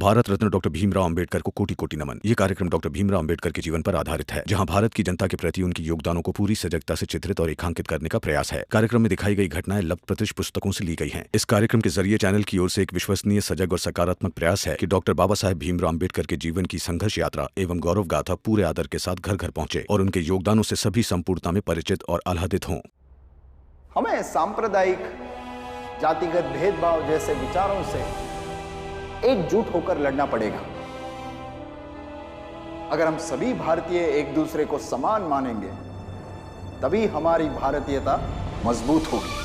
Bharat Ratna doctor Bhimrao Ambedkar को कोटि कोटि नमन। ये कार्यक्रम डॉक्टर भीमराव अंबेडकर के जीवन पर आधारित है, जहां भारत की जनता के प्रति उनके योगदानों को पूरी सजगता से चित्रित और रेखांकित करने का प्रयास है। कार्यक्रम में दिखाई गई घटनाएं लब्ध प्रतिष्ठ पुस्तकों से ली गई हैं। इस कार्यक्रम के जरिए चैनल की ओर से एक विश्वसनीय, सजग और सकारात्मक प्रयास है कि डॉक्टर बाबा साहेब भीमराव अंबेडकर के जीवन की संघर्ष यात्रा एवं गौरव गाथा पूरे आदर के साथ घर घर पहुंचे और उनके योगदानों से सभी संपूर्णता में परिचित और आह्लादित हों। हमें सांप्रदायिक, जातिगत भेदभाव जैसे विचारों से एकजुट होकर लड़ना पड़ेगा। अगर हम सभी भारतीय एक दूसरे को समान मानेंगे, तभी हमारी भारतीयता मजबूत होगी।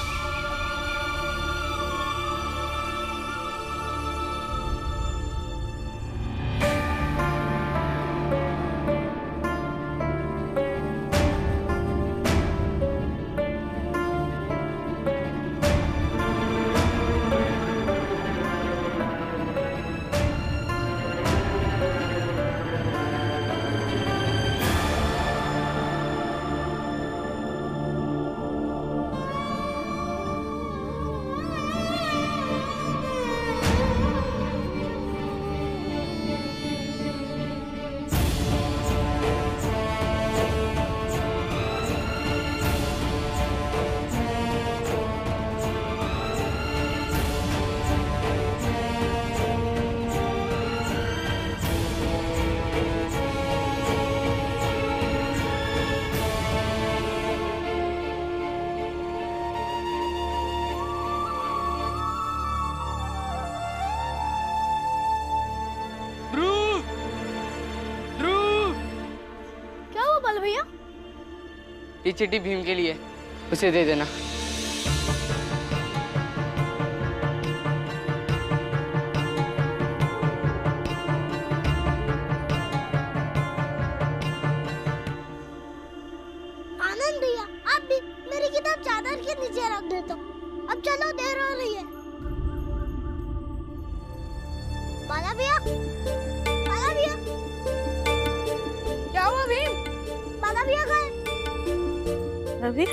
ये चिट्ठी भीम के लिए, उसे दे देना। आनंद भैया, आप भी मेरी किताब चादर के नीचे रख देते हो। अब चलो, देर हो रही है। बाला भैया, बाला भैया, क्या हुआ भीम? बाला भैया गए। रवि,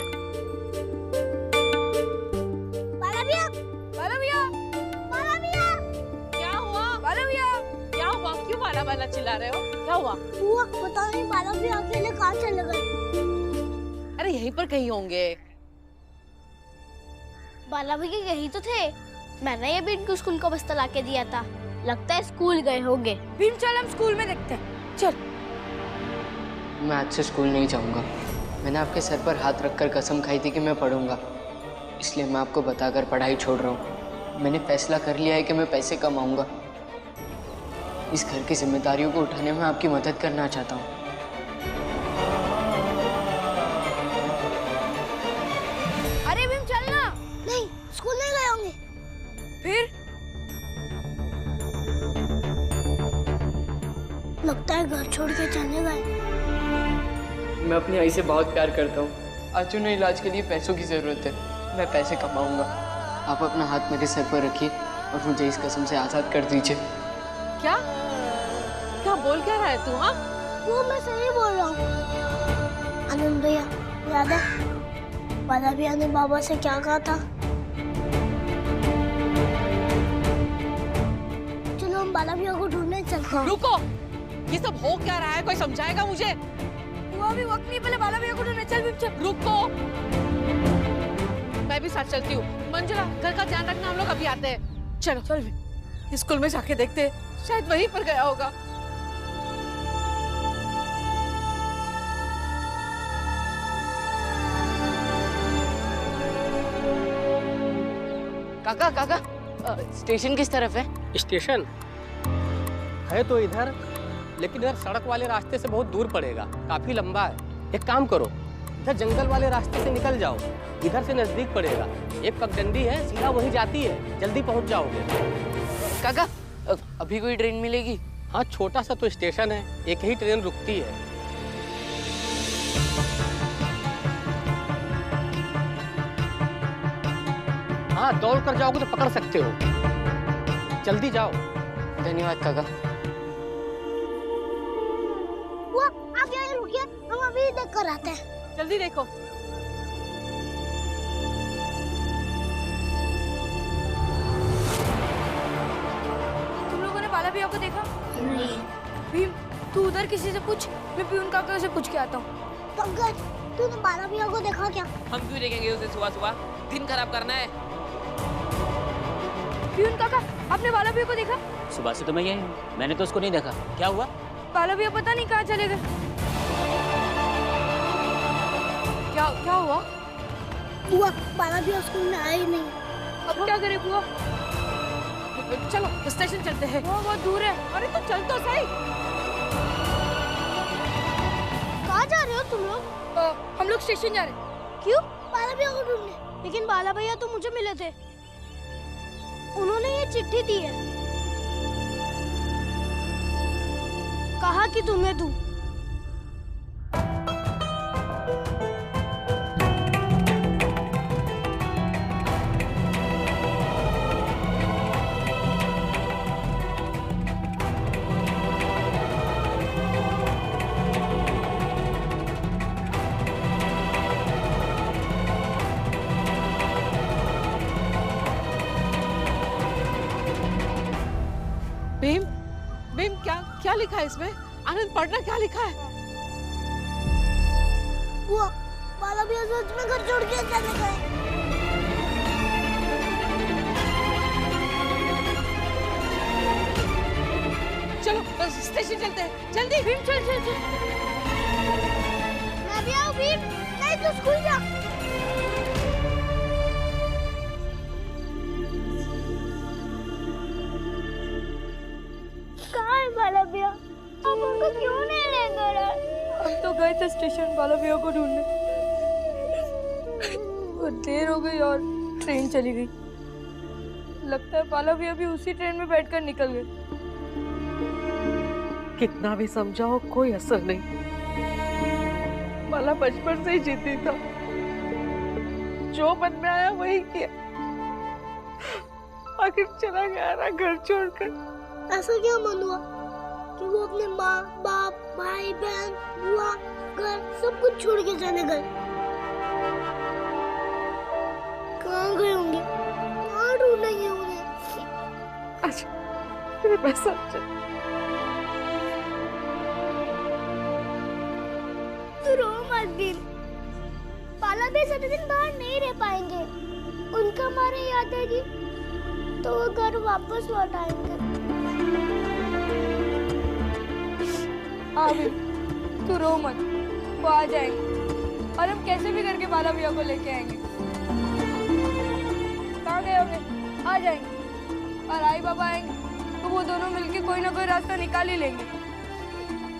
बाला भैया, बाला भैया, बाला भैया, क्या हुआ? बाला भैया, क्या हुआ? क्यों बाला बाला चिल्ला रहे हो? क्या हुआ? हुआ पता नहीं, बाला भैया अकेले कहाँ चले गए। अरे यहीं पर कहीं होंगे। बाला भैया यही तो थे। मैंने ये भी इनको स्कूल का बस्ता लाके दिया था। लगता है स्कूल गए होंगे। भीम, चल हम स्कूल में देखते हैं। चल। मैं आज से स्कूल नहीं जाऊंगा। मैंने आपके सर पर हाथ रखकर कसम खाई थी कि मैं पढ़ूंगा, इसलिए मैं आपको बताकर पढ़ाई छोड़ रहा हूँ। मैंने फैसला कर लिया है कि मैं पैसे कमाऊंगा। इस घर की जिम्मेदारियों को उठाने में आपकी मदद करना चाहता हूँ। अरे भीम, चलना। नहीं, स्कूल नहीं गए होंगे। फिर लगता है घर छोड़ के चले गए। मैं अपनी आई से बहुत प्यार करता हूँ। आज उन्हें इलाज के लिए पैसों की ज़रूरत है। मैं पैसे कमाऊंगा। आप अपना हाथ मेरे सर पर रखिए और मुझे इस कसम से आज़ाद कर दीजिए। क्या क्या बोल क्या रहा है तू? हाँ, वो मैं सही बोल रहा हूँ। आनंद भैया, याद है बाला भैया ने बाबा से क्या कहा था? चलो हम बाला भैया को ढूंढने चलते हैं। रुको, ये सब हो क्या रहा है? कोई समझाएगा मुझे? वो अभी वक्त नहीं, पहले बाला भैया को ढूंढने चल। भीम, चल। रुको, मैं भी साथ चलती हूँ। मंजुला, घर का ध्यान रखना, हम लोग अभी आते हैं। चलो चल भी, स्कूल में जाके देखते हैं, शायद वहीं पर गया होगा। काका, काका, स्टेशन किस तरफ है? स्टेशन है तो इधर, लेकिन इधर सड़क वाले रास्ते से बहुत दूर पड़ेगा, काफी लंबा है। एक काम करो, इधर जंगल वाले रास्ते से निकल जाओ, इधर से नजदीक पड़ेगा। एक पगडंडी है, सीधा वही जाती है, जल्दी पहुंच जाओगे। काका, अभी कोई ट्रेन मिलेगी? हाँ, छोटा सा तो स्टेशन है, एक ही ट्रेन रुकती है। हाँ, दौड़ कर जाओगे तो पकड़ सकते हो, जल्दी जाओ। धन्यवाद काका। वो आप यहीं रुकिए, हम अभी देख कर आते हैं। जल्दी देखो। भैया को देखा? नहीं। भीम, तू उधर किसी से पूछ, मैं पीयून काका से पूछ के आता हूँ। पंकज, तूने बाला भैया को देखा क्या? हम क्यों देखेंगे उसे सुबह सुबह? दिन खराब करना है। पीयून काका, आपने बाला भैया को देखा? सुबह से तो मैं यही हूँ, मैंने तो उसको नहीं देखा। क्या हुआ? बाला भैया पता नहीं कहाँ चले गए। क्या हुआ? बुआ, बाला भैया स्कूल में आए ही नहीं। अब क्या करे बुआ? चलो स्टेशन चलते हैं। वो बहुत दूर है। अरे तो चल तो सही। कहाँ जा रहे हो तुम लोग? हम लोग स्टेशन जा रहे हैं। क्यों? बाला भैया को ढूंढने। लेकिन बाला भैया तो मुझे मिले थे, उन्होंने ये चिट्ठी दी है, कहा कि तुम्हें दूं। भीम, भीम क्या लिखा है इसमें? आनंद, पढ़ना क्या लिखा है? बुआ, बाला भैया सच में घर छोड़ के चले गए। चलो स्टेशन चलते हैं, जल्दी। भीम चल। मैं भी आऊँ भीम? नहीं, तू स्कूल जा। कहाँ है बाला भैया? आप उनको क्यों नहीं ले गए? हम तो गए थे स्टेशन बाला भैया को ढूंढने, बहुत देर हो गई और ट्रेन चली गई। लगता है बाला भैया भी उसी ट्रेन में बैठकर निकल गए। कितना भी समझाओ कोई असर नहीं। बाला बचपन से ही जिद्दी था, जो मन में आया वही किया। आखिर चला गया ना घर छोड़कर। ऐसा क्या मन हुआ कि वो अपने माँ बाप भाई बहन बुआ घर सब कुछ छोड़ के चले गए? कहाँ गए होंगे? कहाँ ढूंढेंगे उन्हें? अच्छा मेरे पास चल। तू रो मत भीम, बाला भी ज्यादा दिन बाहर नहीं रह पाएंगे। उनका हमारे याद आएगी तो वो घर वापस लौट आएंगे। हाँ भीम, तू रो मत, वो आ जाएंगे और हम कैसे भी करके बाला भैया को लेके आएंगे। कहाँ गए होंगे? आ जाएंगे, और आई बाबा आएंगे तो वो दोनों मिलके कोई ना कोई रास्ता निकाल ही लेंगे।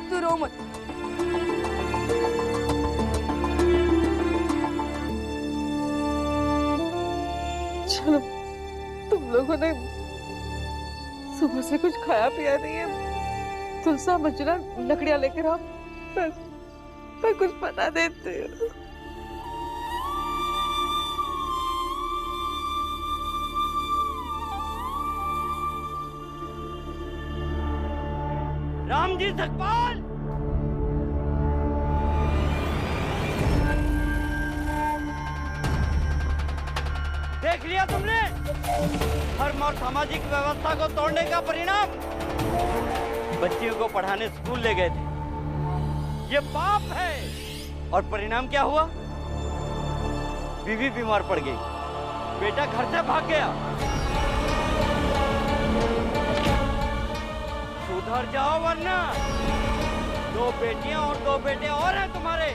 तू रो मत। चलो, तुम लोगों ने सुबह से कुछ खाया पिया नहीं है, तो समझना लकड़ियां लेकर आओ, मैं कुछ बना देती हूँ। रामजी सकपाल, देख लिया तुमने धर्म और सामाजिक व्यवस्था को तोड़ने का परिणाम। बच्चियों को पढ़ाने स्कूल ले गए थे, ये पाप है। और परिणाम क्या हुआ? बीवी बीमार पड़ गई, बेटा घर से भाग गया। सुधर जाओ वरना 2 बेटियां और 2 बेटे और हैं तुम्हारे।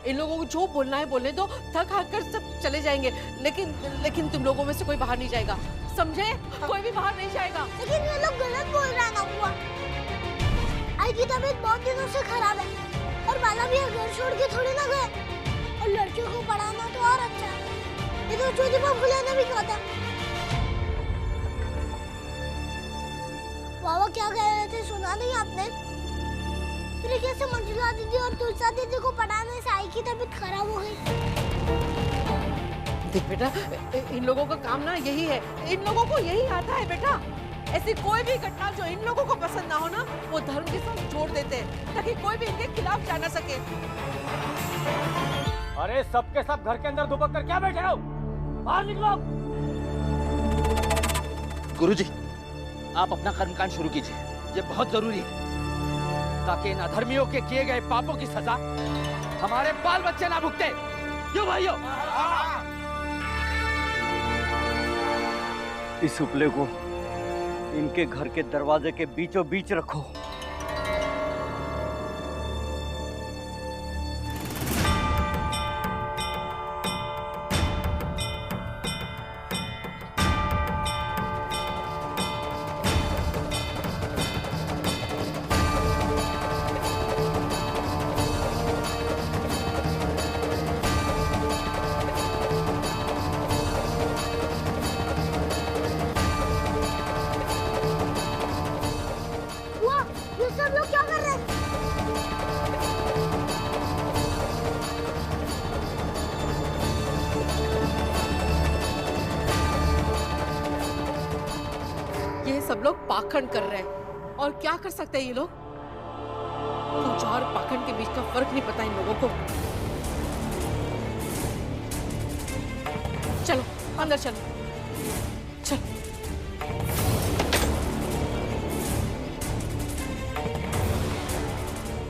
इन लोगों को जो बोलना है बोलने दो, थक हार कर सब चले जाएंगे, लेकिन तुम लोगों में से कोई बाहर नहीं जाएगा, समझे? कोई भी बाहर नहीं जाएगा। लेकिन ये लोग गलत बोल रहा ना बुआ। आई की तबीयत बहुत दिनों से खराब है और बाला भी घर छोड़ के थोड़ी ना गए। और लड़कियों को पढ़ाना तो और अच्छा है, ये तो छोटी बाबू ने भी कहा था। बाबा क्या कह रहे थे सुना नहीं आपने? फिर कैसे मंजुला दीदी और तुलसा दीदी को पढ़ाने से आई की तबीयत खराब हो गई। देख बेटा, इन लोगों का काम ना यही है, इन लोगों को यही आता है बेटा। ऐसी कोई भी घटना जो इन लोगों को पसंद ना हो ना, वो धर्म के साथ जोड़ देते हैं ताकि कोई भी इनके खिलाफ जा ना सके। अरे सबके सब घर के अंदर दुबक कर क्या बैठे हो? बाहर निकलो। गुरुजी, आप अपना कर्मकांड शुरू कीजिए, ये बहुत जरूरी है ताकि इन अधर्मियों के किए गए पापों की सजा हमारे बाल बच्चे ना भुगते। क्यों भाइयों? इस उपले को इनके घर के दरवाजे के बीचों बीच रखो। सब लोग पाखंड कर रहे हैं और क्या कर सकते हैं ये लोग? पूजा और पाखंड के बीच का फर्क नहीं पता इन लोगों को। चलो अंदर चलो, चलो।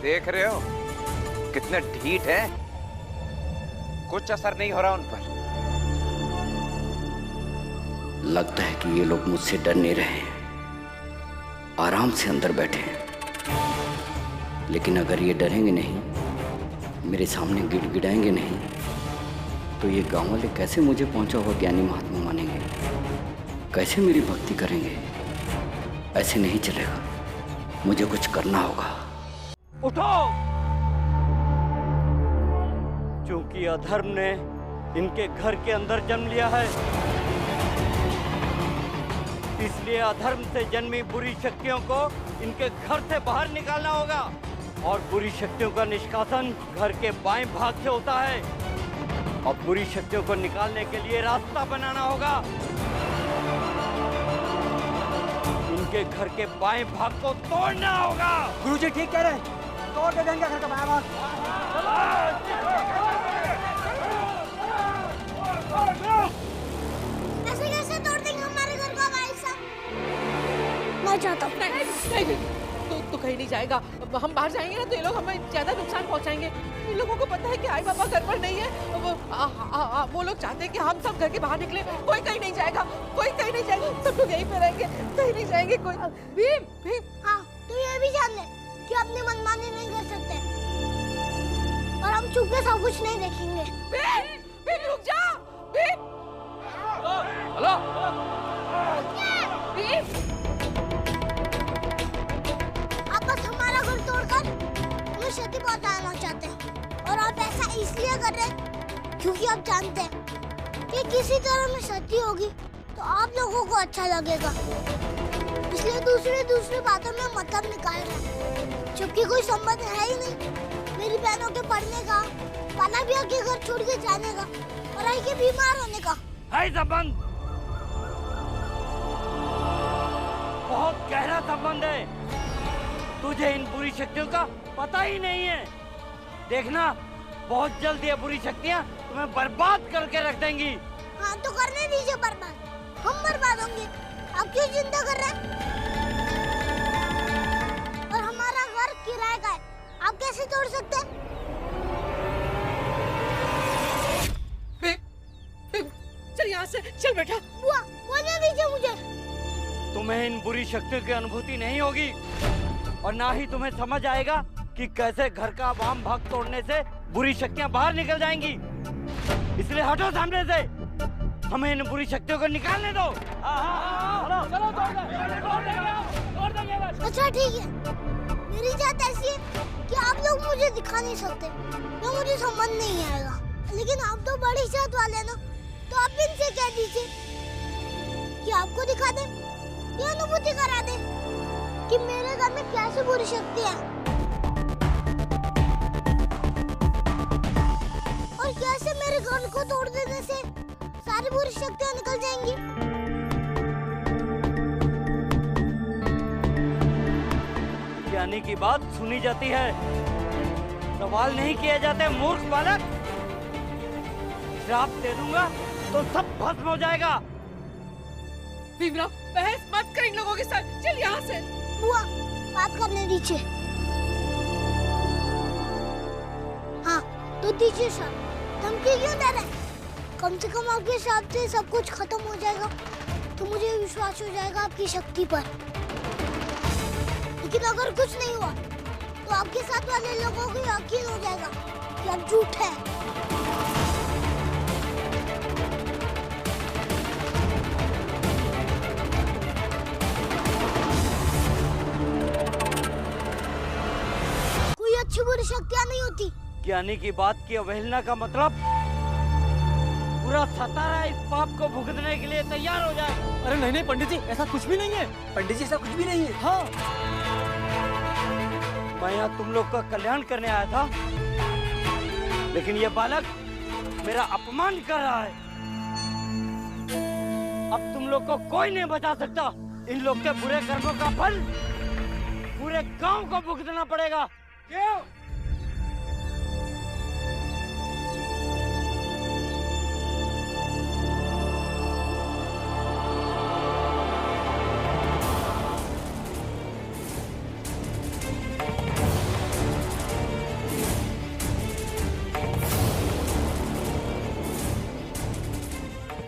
देख रहे हो कितने ढीठ हैं, कुछ असर नहीं हो रहा उन पर। लगता है कि ये लोग मुझसे डर नहीं रहे हैं, आराम से अंदर बैठे हैं। लेकिन अगर ये डरेंगे नहीं, मेरे सामने गिड़गिड़ाएंगे नहीं, तो ये गांव वाले कैसे मुझे पहुंचा हुआ ज्ञानी महात्मा मानेंगे, कैसे मेरी भक्ति करेंगे? ऐसे नहीं चलेगा, मुझे कुछ करना होगा। उठो! क्योंकि अधर्म ने इनके घर के अंदर जन्म लिया है, इसलिए अधर्म से जन्मी बुरी शक्तियों को इनके घर से बाहर निकालना होगा। और बुरी शक्तियों का निष्कासन घर के बाएं भाग से होता है। और बुरी शक्तियों को निकालने के लिए रास्ता बनाना होगा। इनके घर के बाएं भाग को तोड़ना होगा। गुरुजी ठीक कह रहे हैं, तोड़ दे देंगे घर का बाएं भाग। ऐसे कैसे तोड़ देंगे हमारे घर का भाई साहब? मैं चाहता हूँ। नहीं, तो कहीं नहीं जाएगा। हम बाहर जाएंगे ना तो ये लोग हमें ज्यादा नुकसान पहुंचाएंगे। इन लोगों को पता है कि आई बाबा घर पर नहीं है। वो लोग चाहते हैं कि हम सब घर के बाहर निकले। कोई कहीं नहीं जाएगा, कोई कहीं नहीं जाएगा, सब लोग यहीं पे रहेंगे, कहीं नहीं जाएंगे कोई। भीम, भीम, हाँ, तू ये भी जान ले कि अपनी मनमानी नहीं कर सकते और हम चुप के सब कुछ नहीं देखेंगे। भीम रुक जा, भीम। हेलो भीम, आप बस हमारा घर तोड़कर हमें क्षति पहुंचाना चाहते हैं और आप ऐसा इसलिए कर रहे हैं क्योंकि आप जानते हैं कि किसी तरह में क्षति होगी तो आप लोगों को अच्छा लगेगा, इसलिए दूसरी बातों में मतलब निकाल रहे हैं, जबकि कोई संबंध है ही नहीं मेरी बहनों के पढ़ने का, पाना भी के घर छोड़ के जाने का और आई के बीमार होने का। है संबंध, बहुत गहरा संबंध है। तुझे इन बुरी शक्तियों का पता ही नहीं है। देखना बहुत जल्द ये बुरी शक्तियाँ तुम्हें बर्बाद करके रख देंगी। हाँ तो करने दीजिए बर्बाद, हम बर्बाद होंगे। आप क्यों चिंता कर रहे हैं? और हमारा घर किराए का है, आप कैसे तोड़ सकते हैं? चल यहाँ से चल बेटा। बुआ, बोलने दीजिए मुझे। तुम्हें इन बुरी शक्तियों की अनुभूति नहीं होगी और ना ही तुम्हें समझ आएगा कि कैसे घर का वाम भाग तोड़ने से बुरी शक्तियां बाहर निकल जाएंगी। इसलिए हटो सामने से, हमें इन बुरी शक्तियों को निकालने दो। अच्छा ठीक है, मेरी जात ऐसी है कि आप लोग मुझे दिखा नहीं सकते, तो मुझे समझ नहीं आएगा। लेकिन आप तो बड़ी जात वाले ना, तो आप इनसे कह दीजिए कि आपको दिखा दे, ये अनुभूति करा दे कि मेरे घर में कैसे बुरी शक्ति है और कैसे मेरे घर को तोड़ देने से सारी बुरी शक्तियां निकल जाएंगी। ज्ञानी की बात सुनी जाती है, सवाल नहीं किए जाते मूर्ख बालक। श्राप दे दूंगा तो सब भस्म हो जाएगा। भीमराव, बहस मत कर इन लोगों के साथ, चल यहाँ से। बुआ, बात करने दीजिए। हाँ, तो दीजिए श्राप। धमकी क्यों दे रहे? कम से कम आपके श्राप से सब कुछ खत्म हो जाएगा, तो मुझे विश्वास हो जाएगा आपकी शक्ति पर। लेकिन अगर कुछ नहीं हुआ, तो आपके साथ वाले लोगों को यकीन हो जाएगा कि आप झूठ है। कोई अच्छी बुरी शक्तियाँ नहीं होती। ज्ञानी की बात की अवहेलना का मतलब पूरा सतारा इस पाप को भुगतने के लिए तैयार हो जाए। अरे नहीं नहीं पंडित जी, ऐसा कुछ भी नहीं है। पंडित जी, ऐसा कुछ भी नहीं है। हाँ, मैं यहाँ तुम लोग का कल्याण करने आया था, लेकिन ये बालक मेरा अपमान कर रहा है। अब तुम लोग को कोई नहीं बचा सकता। इन लोग के बुरे कर्मों का फल पूरे गांव को भुगतना पड़ेगा। क्यों?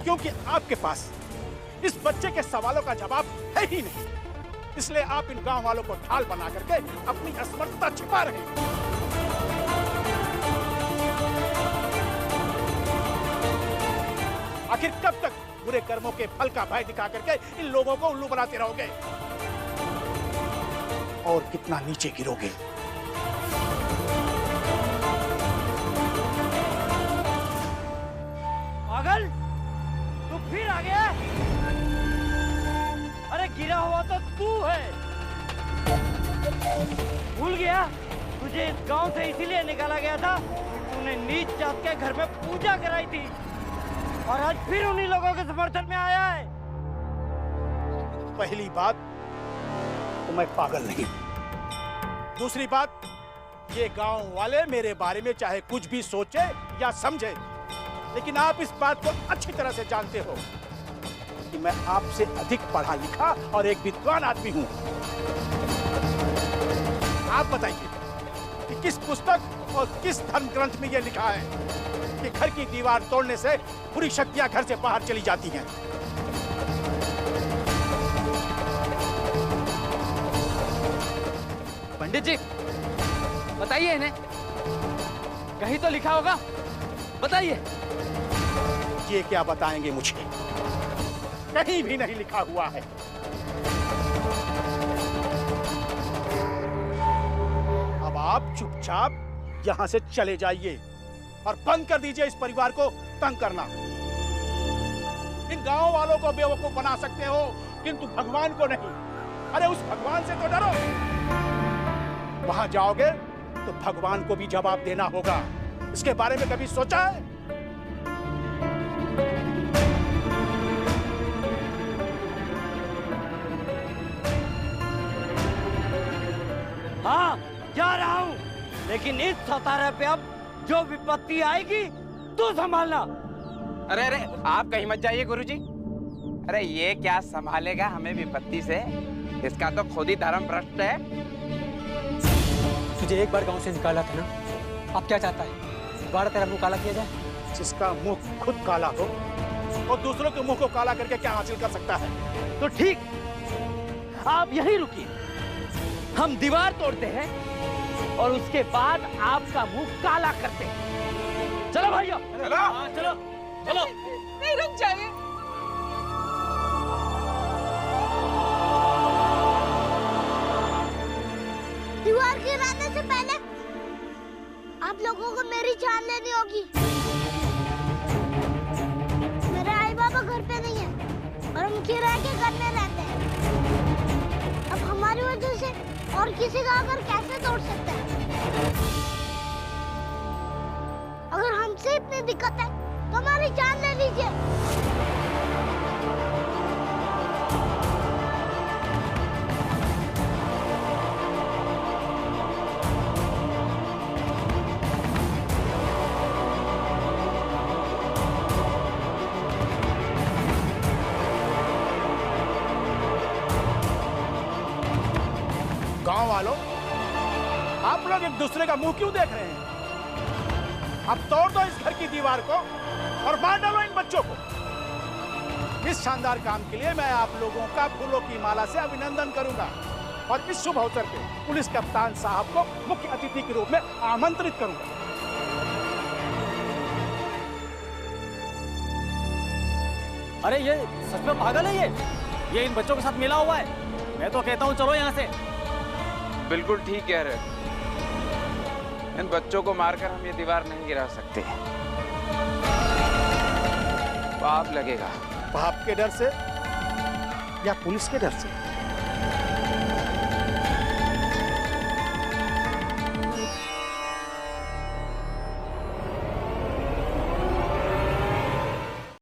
क्योंकि आपके पास इस बच्चे के सवालों का जवाब है ही नहीं, इसलिए आप इन गांव वालों को ढाल बना करके अपनी असमर्थता छिपा रहे हैं। आखिर कब तक बुरे कर्मों के फल का भय दिखा करके इन लोगों को उल्लू बनाते रहोगे? और कितना नीचे गिरोगे? पागल, तू फिर आ गया? अरे गिरा हुआ तो तू है। भूल गया तुझे इस गांव से इसीलिए निकाला गया था, तूने नीच जात के घर में पूजा कराई थी, और आज फिर उन्हीं लोगों के समर्थन में आया है। पहली बात तो मैं पागल नहीं। दूसरी बात, ये गांव वाले मेरे बारे में चाहे कुछ भी सोचे या समझे, लेकिन आप इस बात को अच्छी तरह से जानते हो कि मैं आपसे अधिक पढ़ा लिखा और एक विद्वान आदमी हूं। आप बताइए कि किस पुस्तक और किस धर्म ग्रंथ में यह लिखा है कि घर की दीवार तोड़ने से बुरी शक्तियां घर से बाहर चली जाती हैं? पंडित जी, बताइए इन्हें, कहीं तो लिखा होगा, बताइए। ये क्या बताएंगे मुझे? कहीं भी नहीं लिखा हुआ है। अब आप चुपचाप यहां से चले जाइए और बंद कर दीजिए इस परिवार को तंग करना। इन गांव वालों को बेवकूफ बना सकते हो, किंतु भगवान को नहीं। अरे उस भगवान से तो डरो। वहां जाओगे तो भगवान को भी जवाब देना होगा। इसके बारे में कभी सोचा है? हाँ, जा रहा हूँ, लेकिन इस सतारे पे अब जो विपत्ति आएगी तू संभालना। अरे अरे, आप कहीं मत जाइए गुरुजी। अरे ये क्या संभालेगा हमें विपत्ति से? इसका तो खुद ही धर्म भ्रष्ट है। तुझे एक बार गांव से निकाला था ना, अब क्या चाहता है? दोबारा तेरा मुंह काला किया जाए? जिसका मुंह खुद काला हो और दूसरों के मुंह को काला करके क्या हासिल कर सकता है? तो ठीक, आप यहीं रुकिए, हम दीवार तोड़ते हैं और उसके बाद आपका मुंह काला करते हैं। चलो भाइयों, चलो। हाँ, चलो चलो। नहीं, रुक जाइए। दीवार गिराने से पहले आप लोगों को मेरी जान लेनी होगी। मेरे आई बाबा घर पे नहीं है और हम किराए के घर में रहते हैं। अब हमारी वजह से और किसी का घर कैसे तोड़ सकते हैं? अगर हमसे इतनी दिक्कत है तो हमारी जान ले लीजिए। वालों, आप लोग एक दूसरे का मुंह क्यों देख रहे हैं? अब तोड़ दो इस घर की दीवार को और मार डालो इन बच्चों को। इस शानदार काम के लिए मैं आप लोगों का फूलों की माला से अभिनंदन करूंगा और इस शुभ अवसर पे पुलिस कप्तान साहब को मुख्य अतिथि के रूप में आमंत्रित करूंगा। अरे ये सच में पागल है ये इन बच्चों के साथ मिला हुआ है। मैं तो कहता हूँ चलो यहाँ से। बिल्कुल ठीक कह रहे। इन बच्चों को मारकर हम ये दीवार नहीं गिरा सकते। पाप लगेगा। पाप के डर से या पुलिस के डर से?